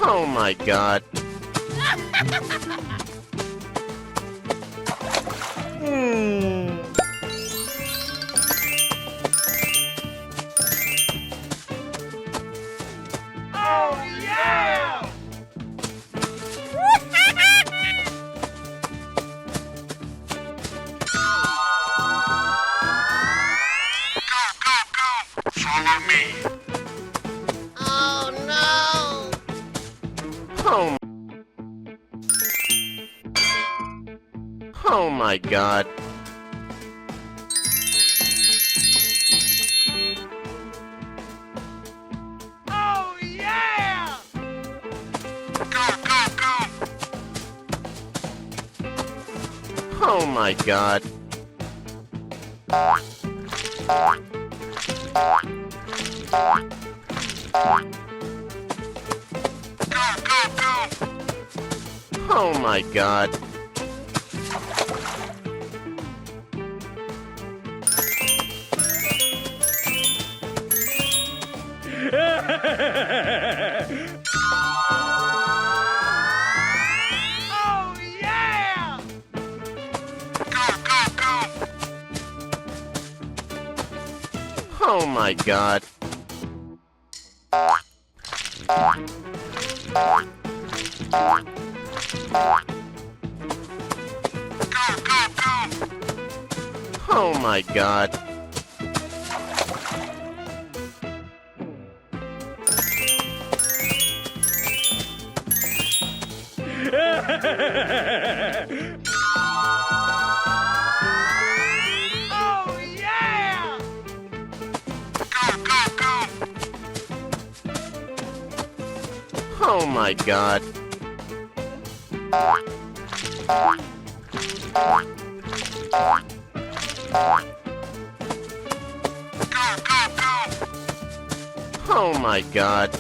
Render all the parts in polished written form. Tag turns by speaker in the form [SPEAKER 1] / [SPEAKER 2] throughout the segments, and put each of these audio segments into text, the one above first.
[SPEAKER 1] Oh my god.
[SPEAKER 2] Oh yeah!
[SPEAKER 3] Follow me.
[SPEAKER 1] Oh. Oh my god.
[SPEAKER 2] Oh yeah!
[SPEAKER 1] Oh my god. Oh my god.
[SPEAKER 2] Oh yeah!
[SPEAKER 1] Oh my god. Oh my god.
[SPEAKER 2] Oh yeah!
[SPEAKER 1] Oh my god. Oh my god.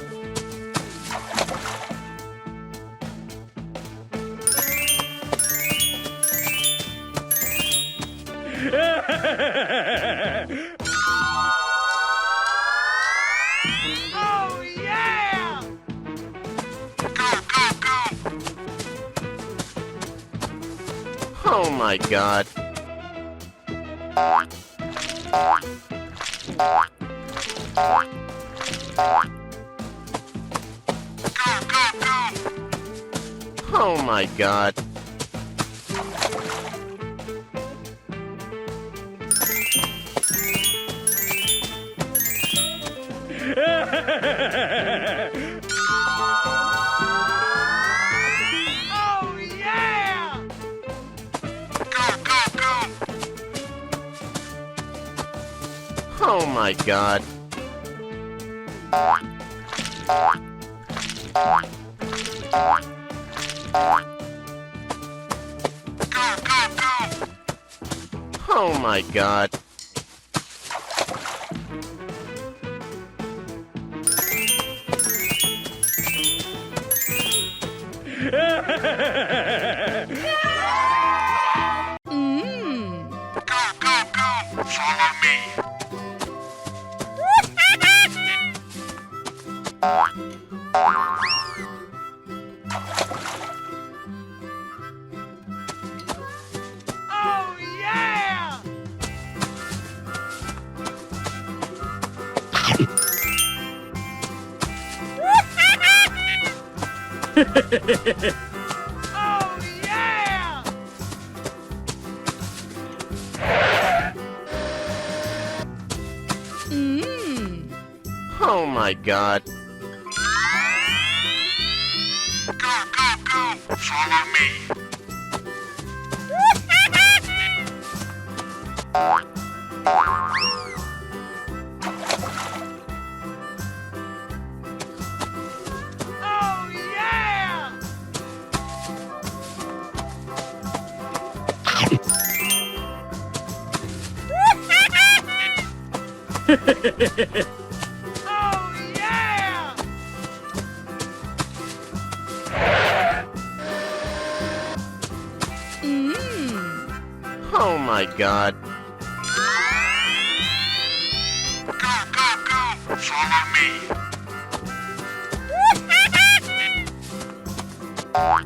[SPEAKER 2] Oh yeah!
[SPEAKER 1] Oh my god. Oh my god.
[SPEAKER 2] Oh yeah!
[SPEAKER 1] Oh my god. Oh my god.
[SPEAKER 3] Follow me.
[SPEAKER 2] Oh yeah! Oh yeah!
[SPEAKER 1] Oh my god.
[SPEAKER 3] Follow me.
[SPEAKER 2] Oh yeah! Oh yeah!
[SPEAKER 1] Oh my god.
[SPEAKER 3] Follow me.
[SPEAKER 2] Oh,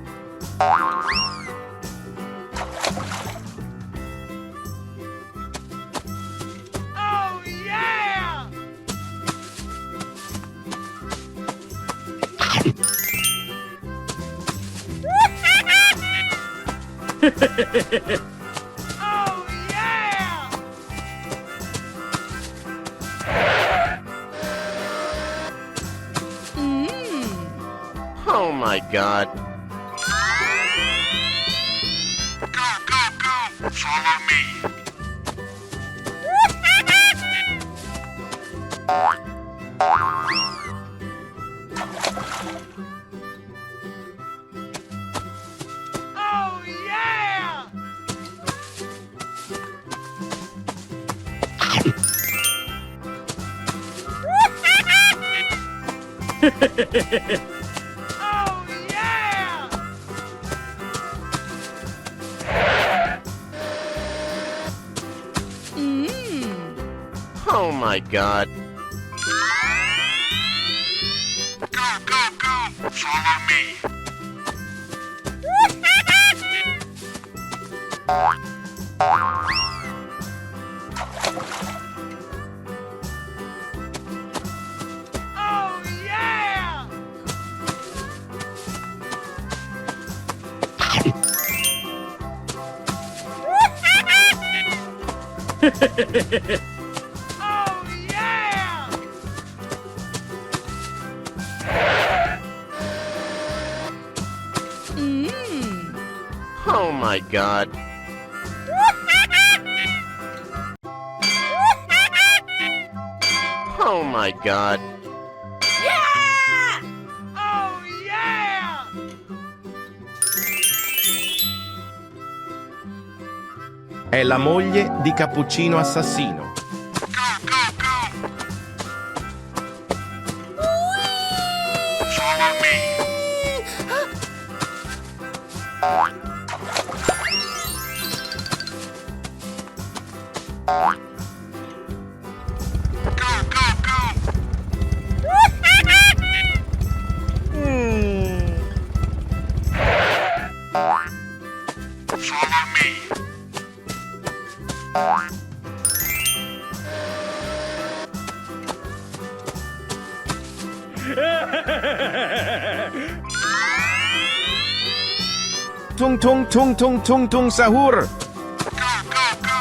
[SPEAKER 2] yeah! Oh, yeah!
[SPEAKER 1] Oh my god.
[SPEAKER 3] Go, go, go! Follow me!
[SPEAKER 2] Oh, yeah! Oh, yeah!
[SPEAKER 1] Oh my god.
[SPEAKER 3] Go, go, go! Follow me!
[SPEAKER 2] Oh, yeah! Oh, yeah!
[SPEAKER 1] Oh my god. Oh my god.
[SPEAKER 2] Oh, yeah!
[SPEAKER 4] È la moglie di Cappuccino Assassino.
[SPEAKER 3] Go, go, go! Follow me! Go, go, go! Follow me!
[SPEAKER 4] Tung tung tung tung tung tung sahur.
[SPEAKER 3] Go, go, go!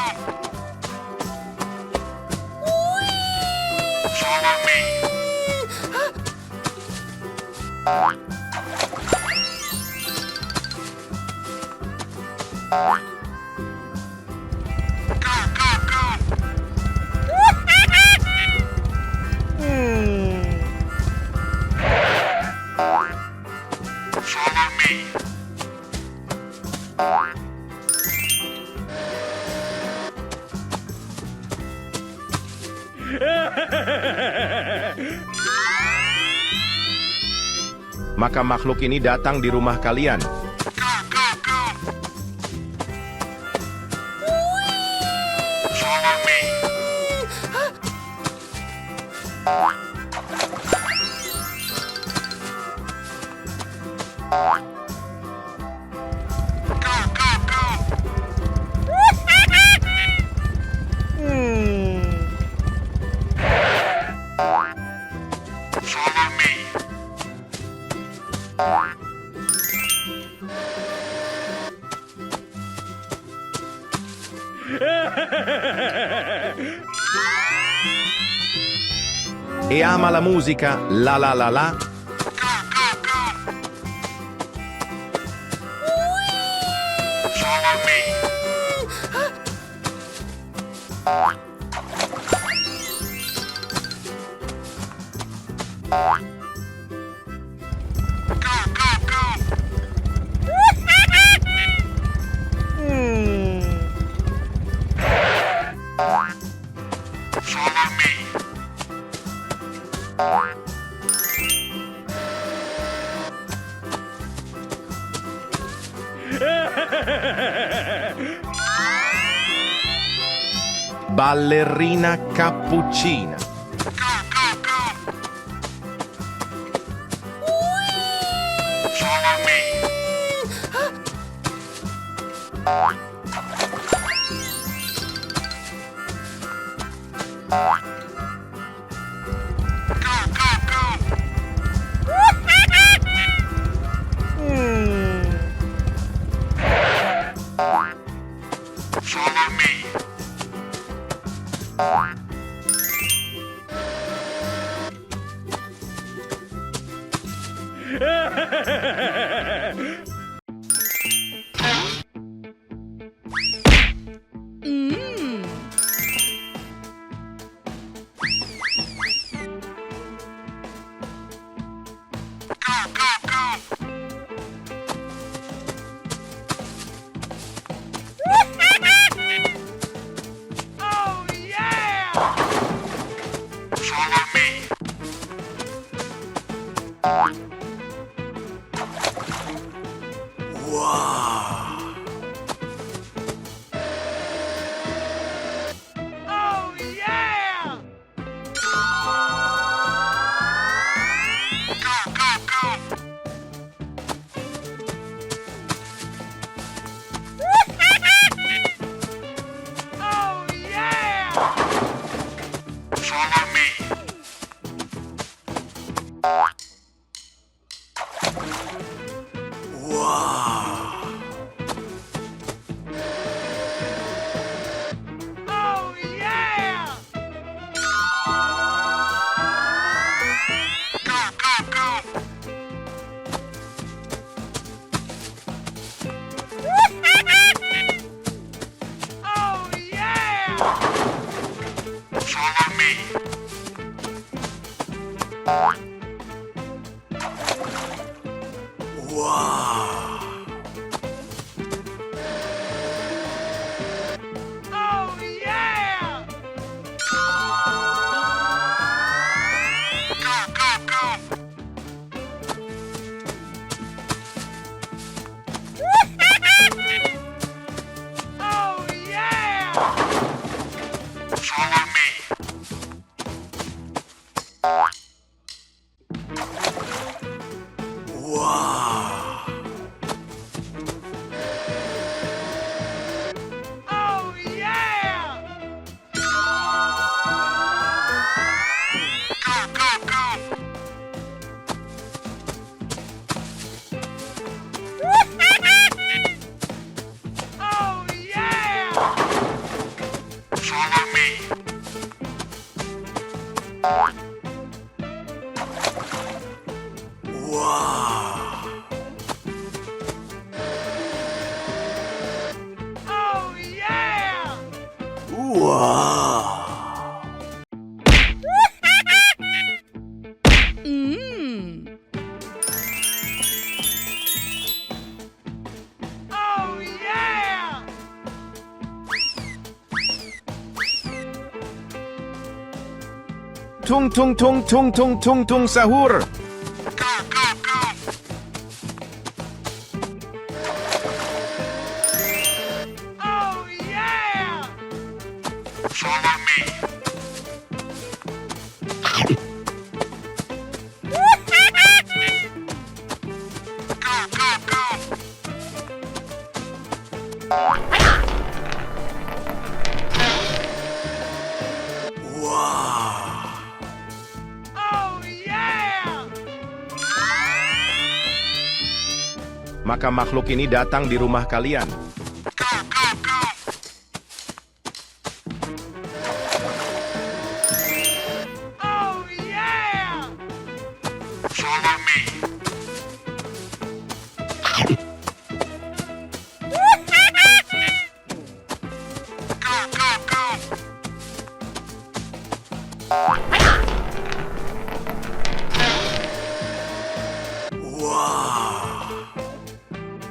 [SPEAKER 3] Follow me! Go, go, go! Follow me!
[SPEAKER 4] Maka makhluk ini datang di rumah kalian.
[SPEAKER 3] Go, go, go! Follow me! Go, go, go! Follow me!
[SPEAKER 4] E ama la musica la la la la.
[SPEAKER 3] Go, go, go! Follow me! Go, go, go! Follow me!
[SPEAKER 4] Ballerina cappuccina.
[SPEAKER 3] Go, go, go! Follow me! Follow me.
[SPEAKER 5] Mmm.
[SPEAKER 3] Go, go, go.
[SPEAKER 2] Oh yeah!
[SPEAKER 3] Follow me.
[SPEAKER 2] Oh yeah!
[SPEAKER 3] Go, go, go.
[SPEAKER 2] Oh yeah!
[SPEAKER 3] Follow me.
[SPEAKER 2] Oh yeah!
[SPEAKER 3] Go, go, go.
[SPEAKER 2] Oh yeah!
[SPEAKER 3] Follow me.
[SPEAKER 2] Oh yeah!
[SPEAKER 3] Go, go, go.
[SPEAKER 2] Oh yeah!
[SPEAKER 3] Follow me.
[SPEAKER 2] Oh yeah!
[SPEAKER 3] Go, go, go.
[SPEAKER 2] Oh yeah!
[SPEAKER 3] Follow me.
[SPEAKER 2] Oh yeah!
[SPEAKER 5] Mmm.
[SPEAKER 2] Oh yeah!
[SPEAKER 4] Tung tung tung tung tung tung tung sahur.
[SPEAKER 3] Go, go, go.
[SPEAKER 2] Oh yeah!
[SPEAKER 3] Follow me. Go, go, go.
[SPEAKER 2] Oh yeah!
[SPEAKER 4] Maka makhluk ini datang di rumah kalian.
[SPEAKER 3] Go, go, go.
[SPEAKER 2] Oh yeah!
[SPEAKER 3] Follow me. Go, go, go.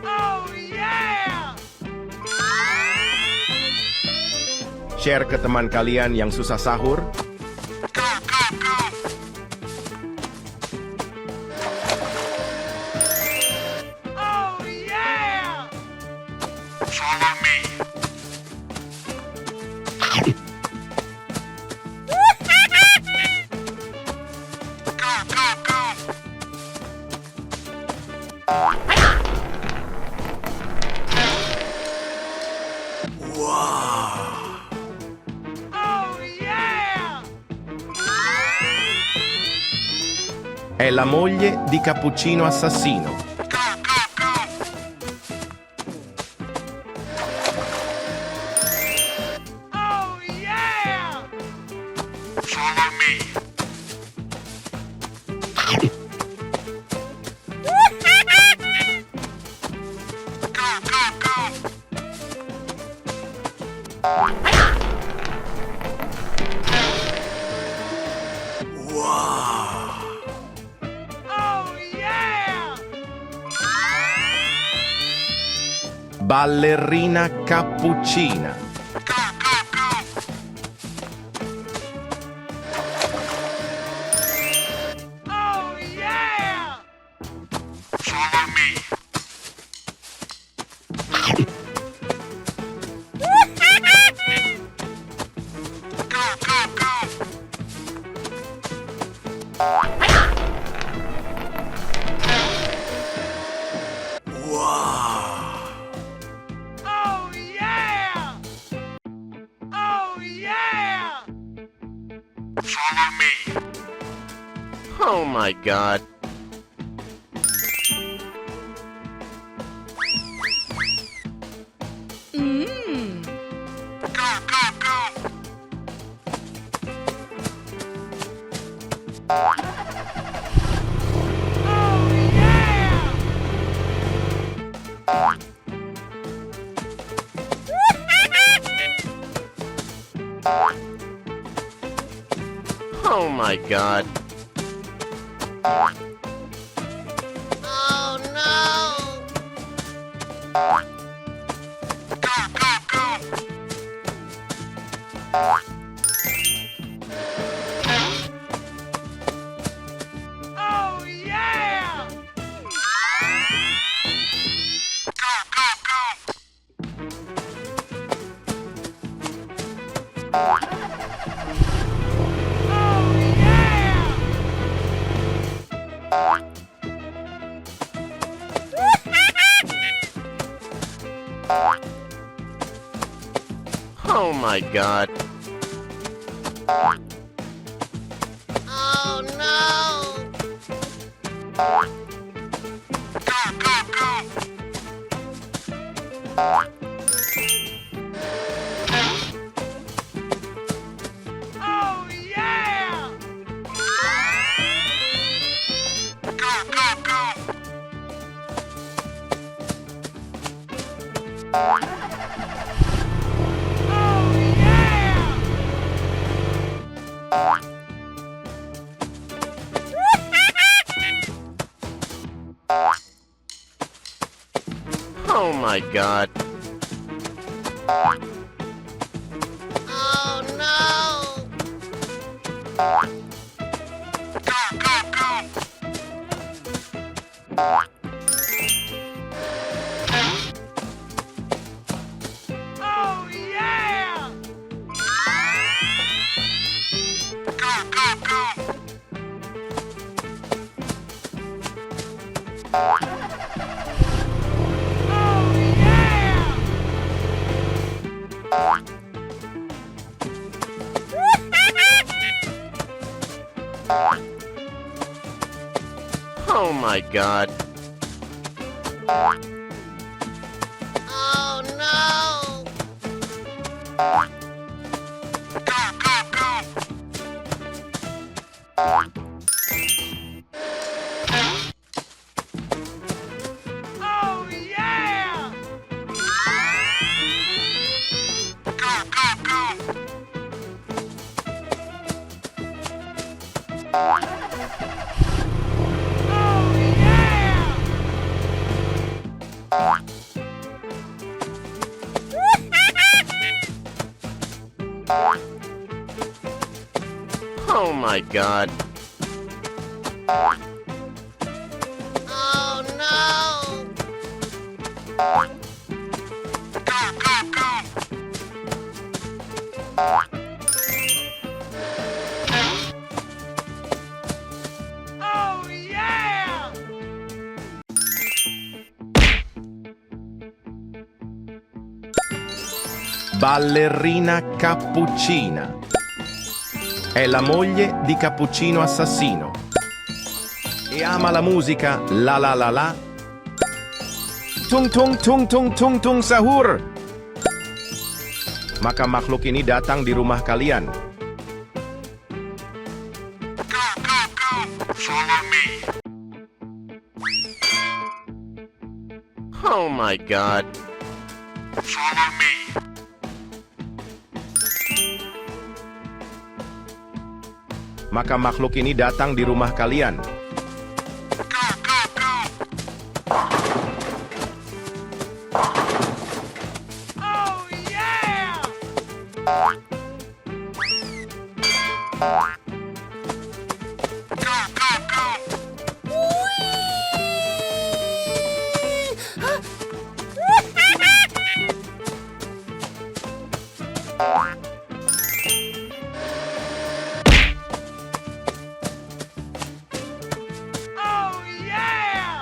[SPEAKER 2] Oh yeah!
[SPEAKER 4] Share ke teman kalian yang susah sahur.
[SPEAKER 3] Go, go, go.
[SPEAKER 2] Oh yeah!
[SPEAKER 3] Follow me. Go, go, go.
[SPEAKER 4] È la moglie di Cappuccino Assassino.
[SPEAKER 2] Oh yeah!
[SPEAKER 3] Follow me. Go, go, go.
[SPEAKER 2] Oh yeah!
[SPEAKER 4] Ballerina cappuccina.
[SPEAKER 3] Go, go, go.
[SPEAKER 2] Oh yeah!
[SPEAKER 3] Follow me. Go, go, go.
[SPEAKER 2] Oh yeah! Oh yeah!
[SPEAKER 3] Follow me.
[SPEAKER 1] Oh my god.
[SPEAKER 5] Mmm.
[SPEAKER 3] Go, go, go.
[SPEAKER 2] Oh yeah!
[SPEAKER 1] Oh my god.
[SPEAKER 2] Oh no!
[SPEAKER 3] Go, go, go.
[SPEAKER 2] Oh yeah!
[SPEAKER 3] Go, go, go.
[SPEAKER 2] Oh yeah!
[SPEAKER 1] Oh my god.
[SPEAKER 2] Oh no!
[SPEAKER 3] Go, go, go.
[SPEAKER 2] Oh yeah!
[SPEAKER 3] Go, go, go.
[SPEAKER 2] Oh yeah!
[SPEAKER 1] Oh my god.
[SPEAKER 2] Oh no!
[SPEAKER 3] Go, go, go.
[SPEAKER 2] Oh yeah!
[SPEAKER 3] Go, go, go.
[SPEAKER 2] Oh yeah!
[SPEAKER 1] Oh my god.
[SPEAKER 2] Oh no!
[SPEAKER 3] Go, go, go.
[SPEAKER 2] Oh yeah!
[SPEAKER 3] Go, go, go.
[SPEAKER 2] Oh yeah!
[SPEAKER 1] Oh my god.
[SPEAKER 2] Oh no!
[SPEAKER 3] Go, go, go.
[SPEAKER 2] Oh yeah!
[SPEAKER 4] Ballerina cappuccina. È la moglie di Cappuccino Assassino. e ama la musica la la la la. Tung tung tung tung tung tung sahur. Maka makhluk ini datang di rumah kalian.
[SPEAKER 3] Go, go, go! Follow me!
[SPEAKER 1] Oh my god.
[SPEAKER 3] Follow me!
[SPEAKER 4] Maka makhluk ini datang di rumah kalian.
[SPEAKER 3] Go, go, go!
[SPEAKER 2] Oh yeah!
[SPEAKER 3] Go, go, go!
[SPEAKER 2] Oh yeah!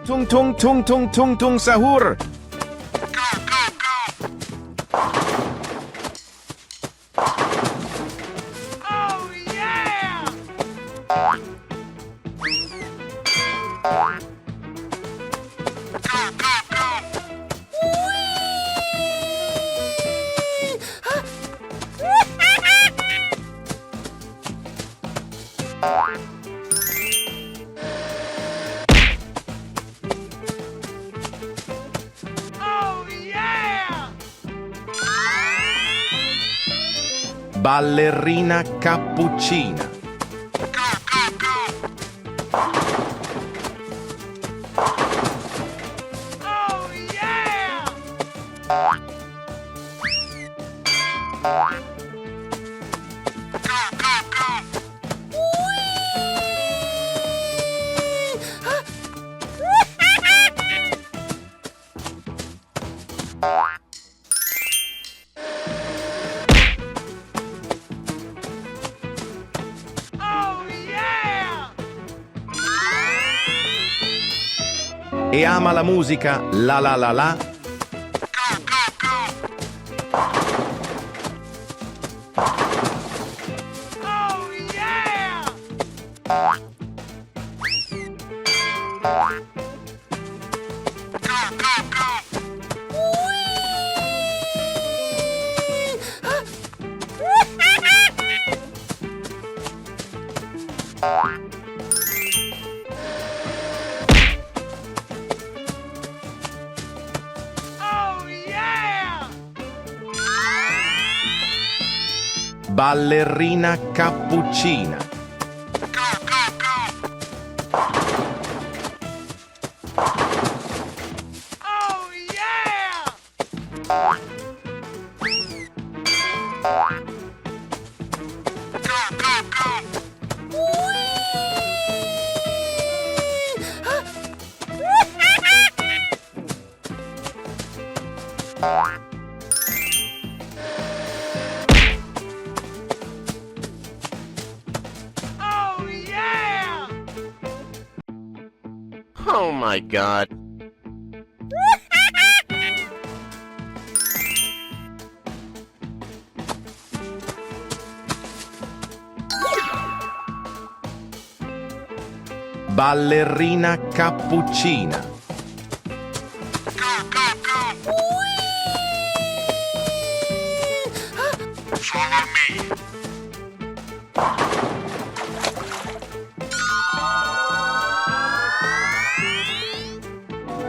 [SPEAKER 4] Tung tung tung tung tung tung sahur.
[SPEAKER 3] Go, go, go!
[SPEAKER 2] Oh yeah!
[SPEAKER 3] Go, go, go!
[SPEAKER 2] Oh yeah!
[SPEAKER 4] Ballerina cappuccina.
[SPEAKER 3] Go, go, go!
[SPEAKER 2] Oh yeah!
[SPEAKER 3] Go, go, go!
[SPEAKER 2] Oh yeah!
[SPEAKER 4] E ama la musica la la la la.
[SPEAKER 3] Go, go, go!
[SPEAKER 2] Oh yeah!
[SPEAKER 3] Go, go, go!
[SPEAKER 2] Oh yeah!
[SPEAKER 4] Ballerina cappuccina.
[SPEAKER 3] Go, go, go!
[SPEAKER 2] Oh yeah!
[SPEAKER 3] Go, go, go!
[SPEAKER 2] Oh yeah!
[SPEAKER 1] Oh my god.
[SPEAKER 4] Ballerina cappuccina.
[SPEAKER 3] Go, go, go! Follow me!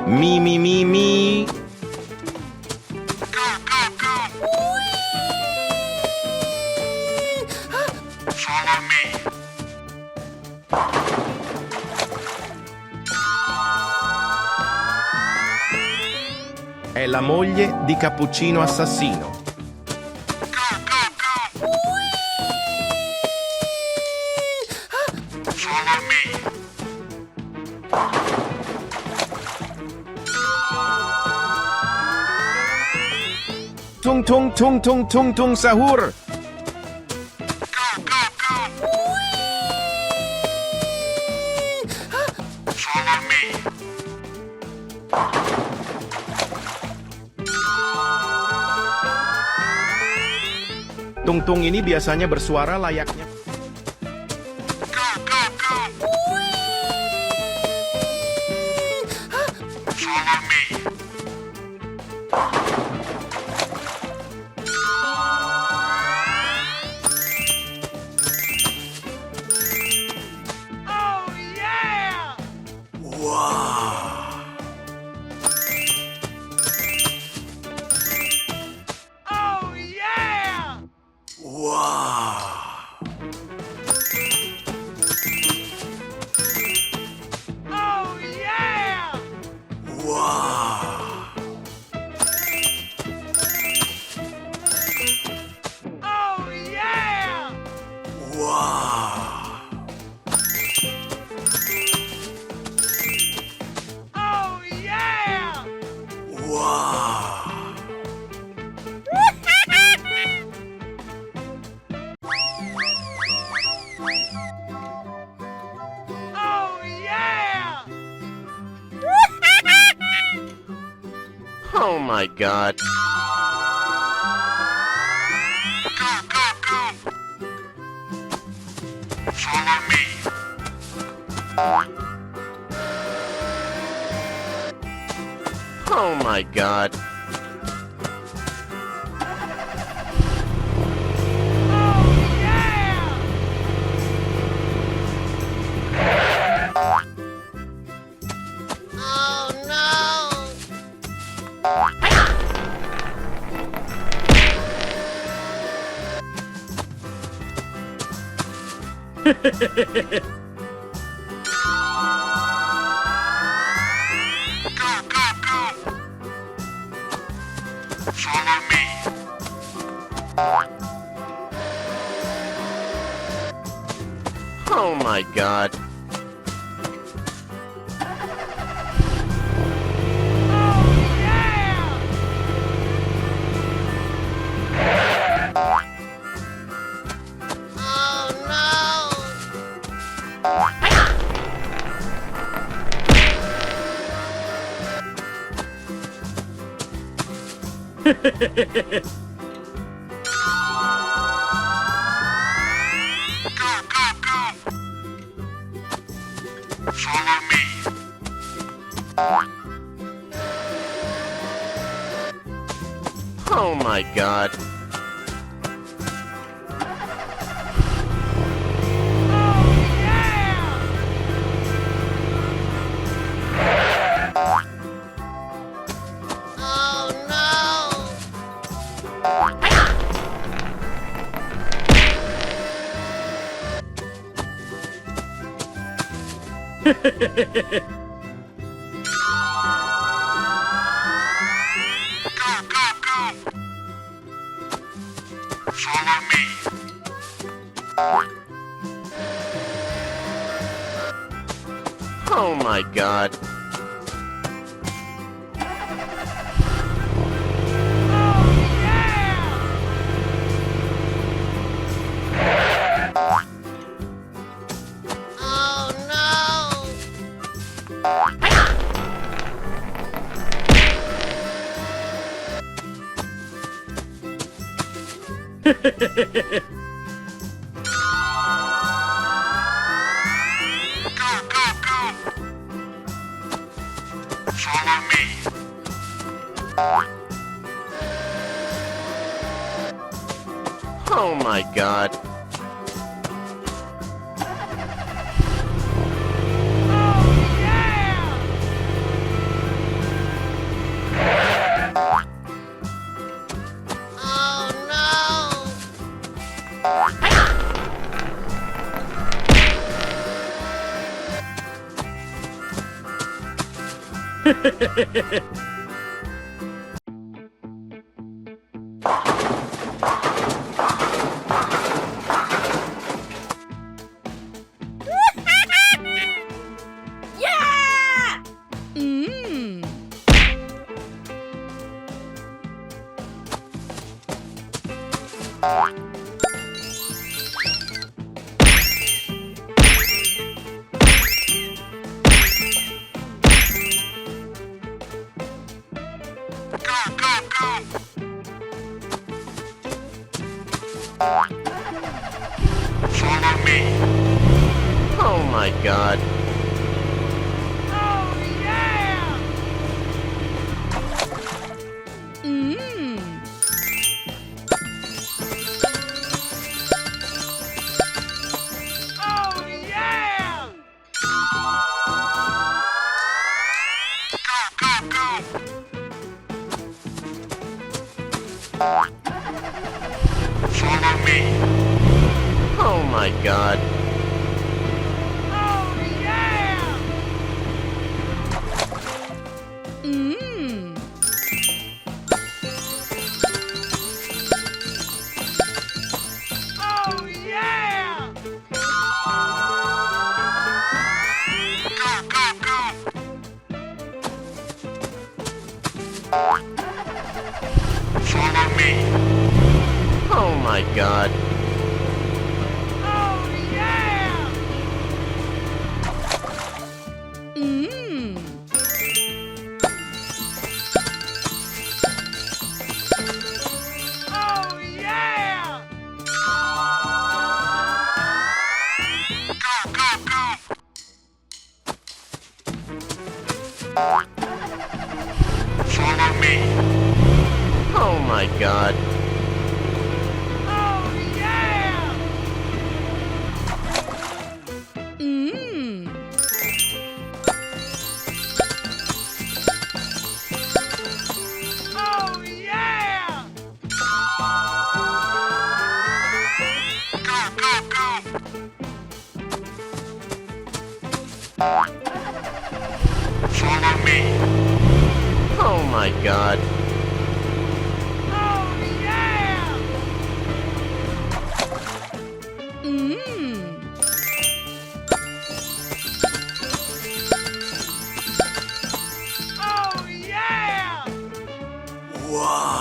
[SPEAKER 4] Mi mi mi mi.
[SPEAKER 3] Go, go, go! Follow me!
[SPEAKER 4] È la moglie di Cappuccino Assassino.
[SPEAKER 3] Go, go, go! Follow me!
[SPEAKER 4] Tung tung tung tung tung tung sahur.
[SPEAKER 3] Go, go, go! Follow me!
[SPEAKER 4] Tungtung ini biasanya bersuara layaknya
[SPEAKER 2] Oh yeah!
[SPEAKER 1] Oh my god.
[SPEAKER 3] Go, go, go! Follow me.
[SPEAKER 1] Oh my god.
[SPEAKER 2] Oh yeah! Oh no!
[SPEAKER 3] Go, go, go! Follow me.
[SPEAKER 1] Oh my god.
[SPEAKER 2] Oh yeah! Oh no!
[SPEAKER 3] Go, go, go! Follow me.
[SPEAKER 1] Oh my god.
[SPEAKER 2] Oh yeah! Oh no!
[SPEAKER 3] Go, go, go! Follow me.
[SPEAKER 1] Oh my god.
[SPEAKER 2] Oh yeah! Oh no!
[SPEAKER 3] Go, go, go! Follow me.
[SPEAKER 1] Oh my god.
[SPEAKER 2] Oh yeah! Oh no!
[SPEAKER 5] Mmm.
[SPEAKER 3] Go, go, go! Follow me.
[SPEAKER 1] Oh my god.
[SPEAKER 2] Oh yeah!
[SPEAKER 5] Mmm.
[SPEAKER 2] Oh yeah!
[SPEAKER 3] Go, go, go! Follow me.
[SPEAKER 1] Oh my god.
[SPEAKER 2] Oh yeah!
[SPEAKER 5] Mmm.
[SPEAKER 2] Oh yeah!
[SPEAKER 3] Go, go, go! Follow me.
[SPEAKER 1] Oh my god.
[SPEAKER 2] Oh yeah!
[SPEAKER 3] Follow me.
[SPEAKER 1] Oh my god.
[SPEAKER 2] Oh yeah!
[SPEAKER 5] Mmm.
[SPEAKER 2] Oh yeah!
[SPEAKER 3] Follow me.
[SPEAKER 1] Oh my god.
[SPEAKER 2] Oh yeah!
[SPEAKER 5] Mmm.
[SPEAKER 2] Oh yeah!
[SPEAKER 3] Wow.